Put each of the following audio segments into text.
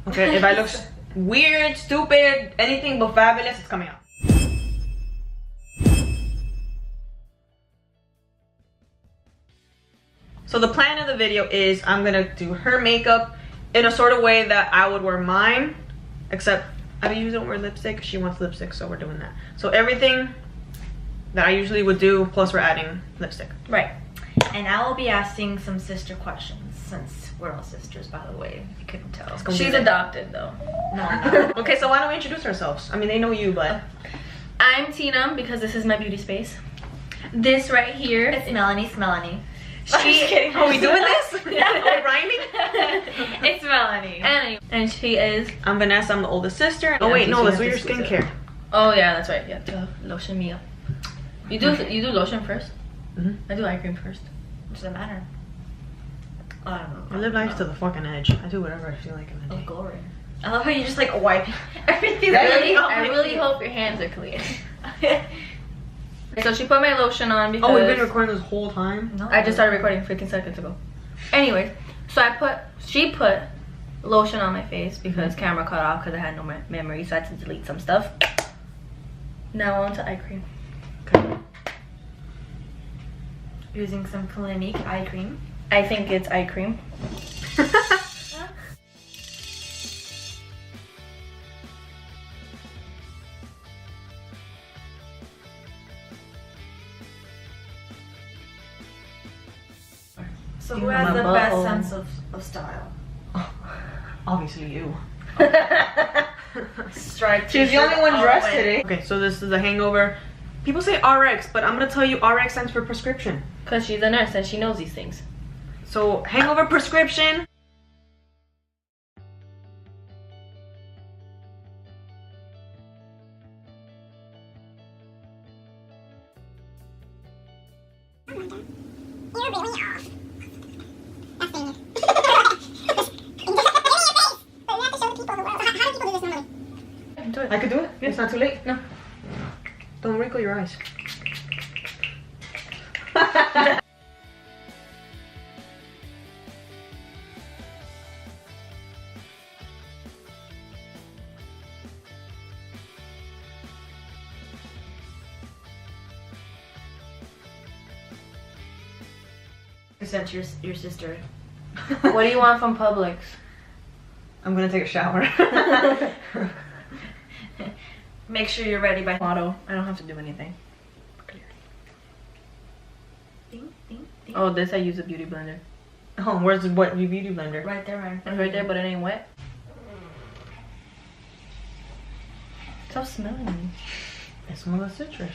Okay, if I look weird, stupid, anything but fabulous, it's coming out. So the plan of the video is I'm gonna do her makeup in a sort of way that I would wear mine, except I usually don't wear lipstick. She wants lipstick, so we're doing that. So everything that I usually would do, plus we're adding lipstick. Right. And I will be asking some sister questions, since we're all sisters, by the way, if you couldn't tell. She's adopted, though. No. Okay, so why don't we introduce ourselves? I mean, they know you, but... I'm Tina, because this is my beauty space. This right here. It's Melanie. Melanie. I'm just kidding. Are we doing this? Are we rhyming? It's Melanie. And she is... I'm Vanessa, I'm the oldest sister. Oh wait, no, let's do your skincare. Oh yeah, that's right. You have to lotion me up. You do lotion first? I do eye cream first. Does it matter? I don't know. I live life to the fucking edge. I do whatever I feel like in the day. Oh, glory. I love how you just like wipe everything. I really hope your hands are clean. So she put my lotion on because... Oh, we've been recording this whole time? No. I just started recording 15 seconds ago. Anyways, so she put lotion on my face because camera cut off because I had no memory, so I had to delete some stuff. Now on to eye cream. Okay. Using some Clinique eye cream. I think it's eye cream. So who has the best sense of style? Obviously you. Striped. She's the only one dressed way. today. Okay, so this is a hangover. People say RX, but I'm gonna tell you RX stands for prescription. Because she's a nurse and she knows these things. So hangover prescription. You're really off. Nothing. But we have to show the people who will. So how do people do this normally? Do it. I could do it? Yeah. It's not too late? No. Don't wrinkle your eyes. Sent your sister. What do you want from Publix? I'm gonna take a shower. Make sure you're ready by Motto. I don't have to do anything. ding, ding, ding. Oh, this I use a beauty blender. Oh, where's the what beauty blender? Right there, right. It's right there, but it ain't wet. Stop smelling. I smell the citrus.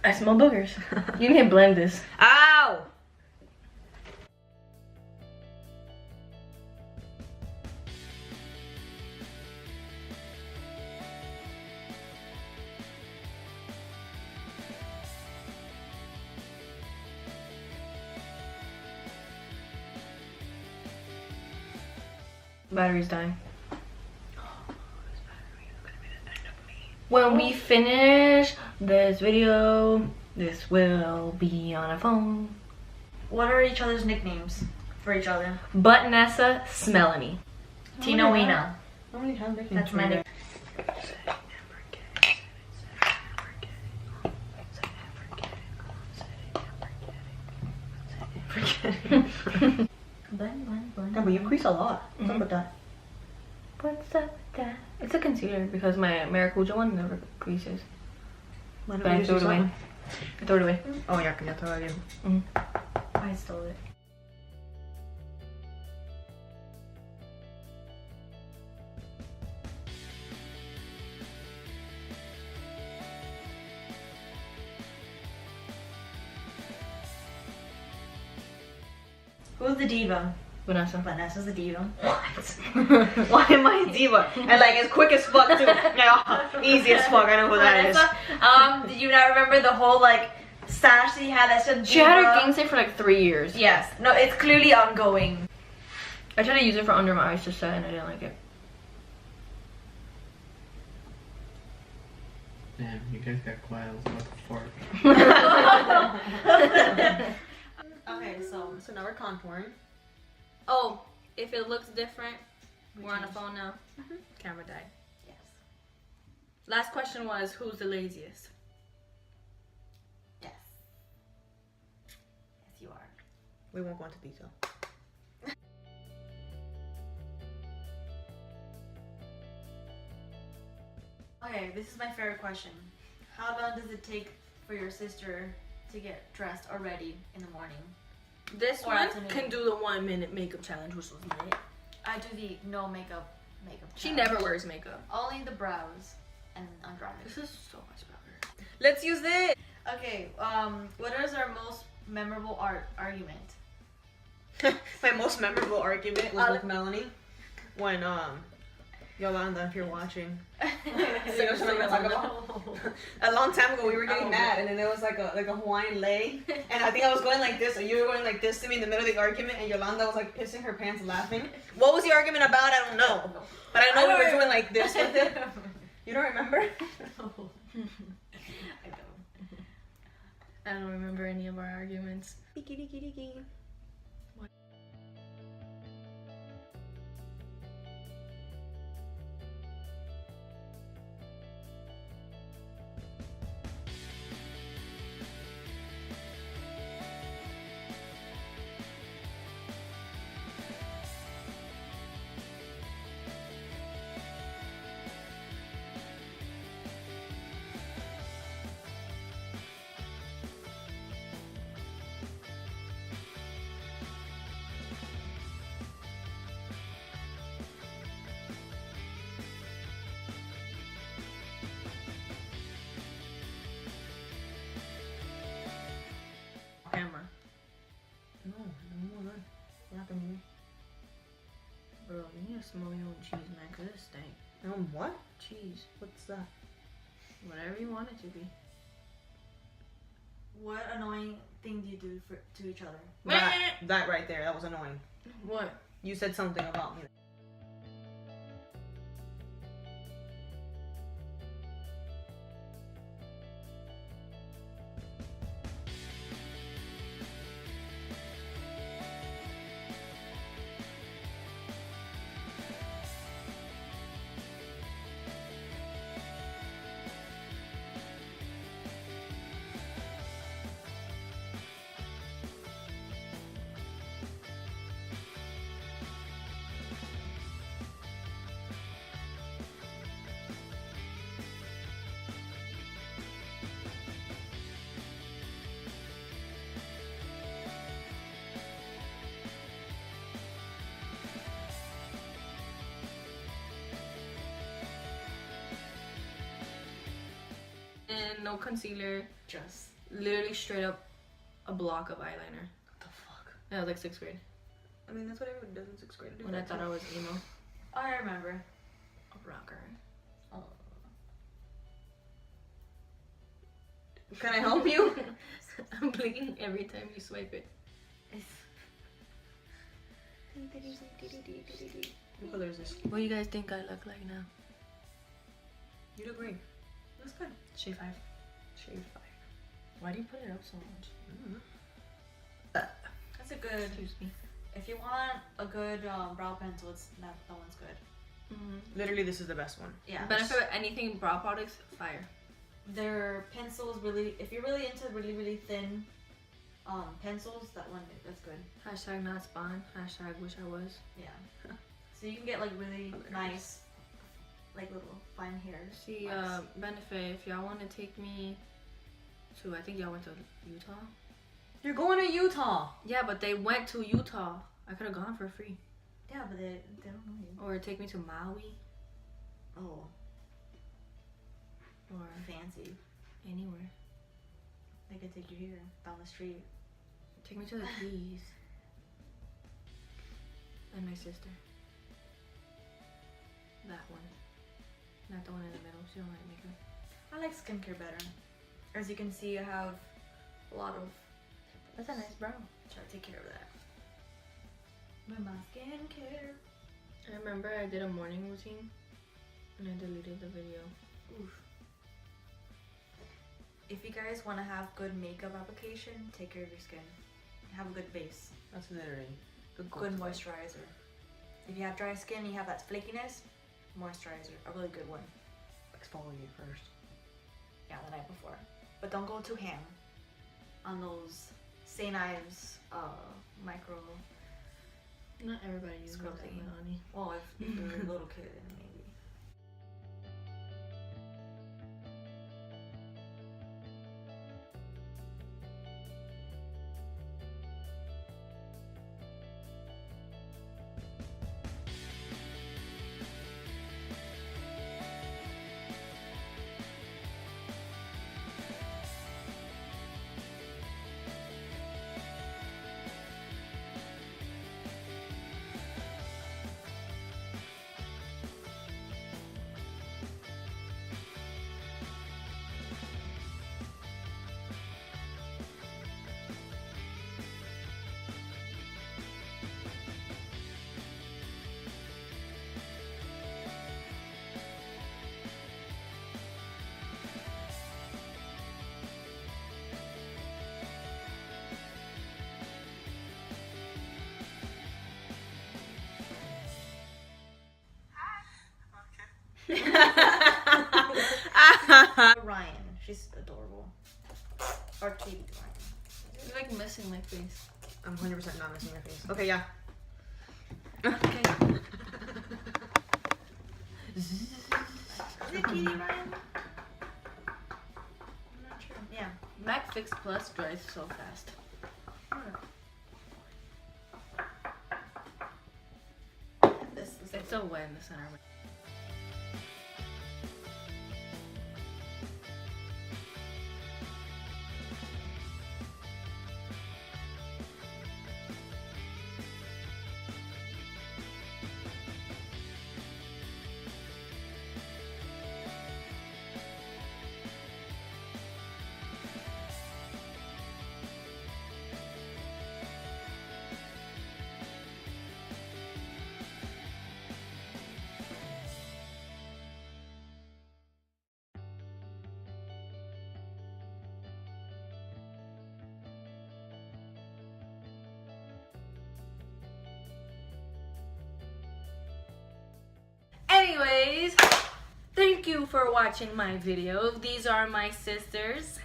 I smell boogers. You need to blend this. Ow! Battery's dying. When we finish this video, this will be on a phone. What are each other's nicknames for each other? But Nessa, Melanie. Tina Weena. I already have nicknames. That's my nickname. Blend. Yeah, but you crease a lot. What's up with that? What's up with that? It's a concealer because my Maracuja one never creases. Why don't But we I just threw it use that away. one? I threw it away. Oh yeah, ya te va bien. I stole it. Who's the diva? Vanessa. Vanessa's the diva. Why am I a diva? And like as quick as fuck too. Yeah, easy as fuck. I know who that is. Vanessa, did you not remember the whole like sash that you had that said She had her diva? gangstay for like 3 years. Yes. No, it's clearly ongoing. I tried to use it for under my eyes to set and I didn't like it. Damn, you guys got quiet. I was about to fart. Okay, so now we're contouring. Oh, If it looks different, we're on the change. phone now. Camera died. Yes. Last question was, who's the laziest? Yes. Yes, you are. We won't go into detail. Okay, this is my favorite question. How long does it take for your sister to get dressed or ready in the morning? This Or one afternoon. can do the 1 minute makeup challenge, which was lit. I do the no makeup She challenge. never wears makeup. Only the brows and under eyes. This is so much better. Let's use this. Okay, what is our most memorable argument? My most memorable argument was with Melanie when Yolanda, if you're watching, you know what I'm talking about? A long time ago, we were getting mad, and then there was like a Hawaiian lei, and I think I was going like this, and you were going like this to me in the middle of the argument, and Yolanda was like pissing her pants laughing. What was the argument about? I don't know, but I know we were doing like this with it. You don't remember? I don't. I don't remember any of our arguments. Camera. No, no more. We're not gonna move. Bro, you need to smell your own cheese, man, because it stank. What? Cheese. What's that? Whatever you want it to be. What annoying thing do you do to each other? That right there, that was annoying. What? You said something about me. And no concealer. Just. Literally straight up a block of eyeliner. What the fuck? Yeah, like 6th grade. I mean, that's what everyone does in 6th grade. When I thought I was emo. Oh, I remember. A rocker. Oh. Can I help you? I'm blinking every time you swipe it. What color is this? What do you guys think I look like now? You look great. That's good. Shade 5. Shade 5. Why do you put it up so much? That's a good. Excuse me. If you want a good brow pencil, that one's good. Literally, this is the best one. Yeah. Benefit of anything brow products, fire. Their pencils really. If you're really into really thin pencils, that's good. Hashtag not spawn. Hashtag wish I was. Yeah. So you can get like really nice, like little fine hairs. See, Benefit, if y'all want to take me to, I think y'all went to Utah. You're going to Utah. Yeah, but they went to Utah. I could have gone for free. Yeah, but they don't know you. Or take me to Maui. Oh, Or fancy. anywhere. They could take you here down the street. Take me to the Keys. And my sister. That one. Not the one in the middle. She don't like makeup. I like skincare better. As you can see, I have a lot of. That's a nice brow. Try to take care of that. With my skincare. I remember I did a morning routine and I deleted the video. Oof. If you guys want to have good makeup application, take care of your skin. Have a good base. That's literally the Good moisturizer. If you have dry skin, you have that flakiness, moisturizer, a really good one. Exfoliate first. Yeah, the night before. But don't go too ham on those St. Ives micro. Not everybody uses Scrub that, thing. Melanie. Well, if you're a little kid, then maybe. Ryan, she's adorable. Or Katie Ryan. You're like missing my face. I'm 100% not missing your face. Okay, yeah. Okay. Is it Katie Ryan? I'm not sure. Yeah. Mac Fix Plus dries so fast. This is It's so wet in the center. Anyways, thank you for watching my video. These are my sisters.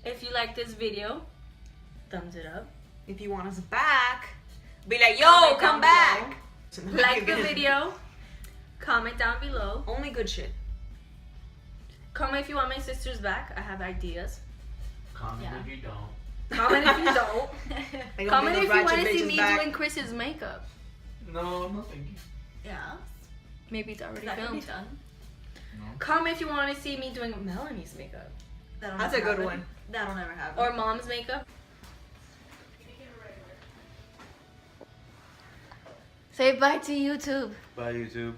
If you like this video, thumbs it up. If you want us back, be like, yo, Comment come down back. Like the video. Comment down below. Only good shit. Comment if you want my sisters back. I have ideas. Comment Yeah. if you don't. Comment if you don't. They gonna Comment be if the you want ratchet to see bitches me back. doing Chris's makeup. No, no thank you. Yeah. Maybe it's already That can be filmed. done. No. Comment if you want to see me doing Melanie's makeup. That'll That's a never good happen. one. That'll never happen. Or mom's makeup. Say bye to YouTube. Bye, YouTube.